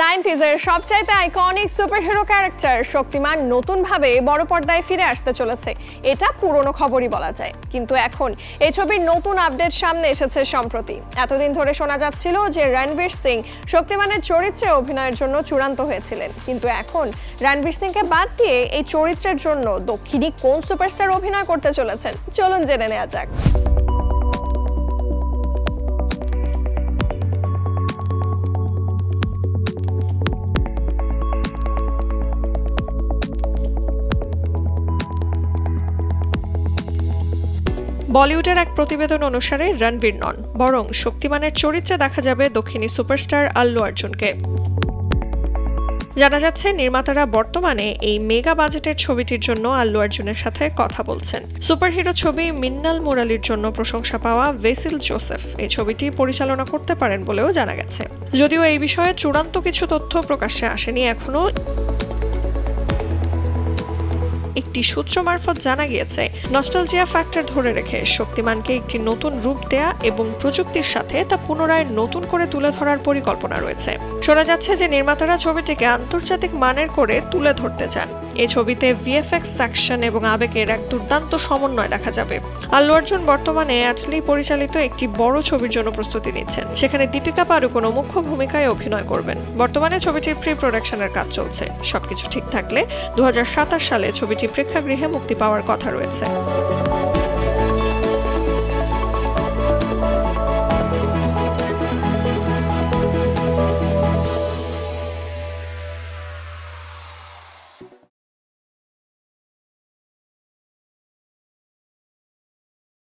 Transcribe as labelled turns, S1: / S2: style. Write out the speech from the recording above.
S1: 90s এর সবচাইতে iconic superhero character শক্তিমান নতুনভাবে বড় পর্দায় ফিরে আসতে চলেছে। এটা পুরনো খবরই বলা যায়, কিন্তু এখন এই ছবির নতুন আপডেট সামনে এসেছে সম্প্রতি। এতদিন ধরে শোনা যাচ্ছিল যে রণবীর সিং শক্তিমানের চরিত্রে অভিনয়ের জন্য চূড়ান্ত হয়েছিলেন, কিন্তু এখন রণবীর সিংকে বাদ দিয়ে এই চরিত্রের জন্য দক্ষিণী কোন সুপারস্টার অভিনয় করতে চলেছেন, চলুন জেনে নেওয়া যাক।
S2: বলিউডের এক প্রতিবেদন অনুসারে রণবীর নন, বরং শক্তিমানের চরিত্রে দেখা যাবে দক্ষিণী সুপারস্টার আল্লু অর্জুনকে। জানা যাচ্ছে নির্মাতারা বর্তমানে এই মেগা বাজেটের ছবিটির জন্য আল্লু অর্জুনের সাথে কথা বলছেন। সুপারহিরো ছবি মিন্নাল মুরালির জন্য প্রশংসা পাওয়া ভেসিল জোসেফ এই ছবিটি পরিচালনা করতে পারেন বলেও জানা গেছে। যদিও এই বিষয়ে চূড়ান্ত কিছু তথ্য প্রকাশ্যে আসেনি এখনো। একটি সূত্র মারফত জানা গিয়েছে, নস্টালজিয়া ফ্যাক্টর ধরে রেখে শক্তিমানকে একটি নতুন রূপ দেয়া এবং প্রযুক্তির সাথে তা পুনরায় নতুন করে তুলে ধরার পরিকল্পনা রয়েছে। শোনা যাচ্ছে যে নির্মাতারা ছবিটিকে আন্তর্জাতিক মানের করে তুলে ধরতে চান। এই ছবিতে ভিএফএক্স অ্যাকশন এবং আবেগের এক দুর্দান্ত সমন্বয় দেখা যাবে। আল্লু অর্জুন বর্তমানে অ্যাটলি পরিচালিত একটি বড় ছবির জন্য প্রস্তুতি নিচ্ছেন, সেখানে দীপিকা পাড়ুকোন মুখ্য ভূমিকায় অভিনয় করবেন। বর্তমানে ছবিটির প্রি প্রোডাকশনের কাজ চলছে। সবকিছু ঠিক থাকলে 2027 সালে ছবিটি প্রেক্ষাগৃহে মুক্তি পাওয়ার কথা রয়েছে।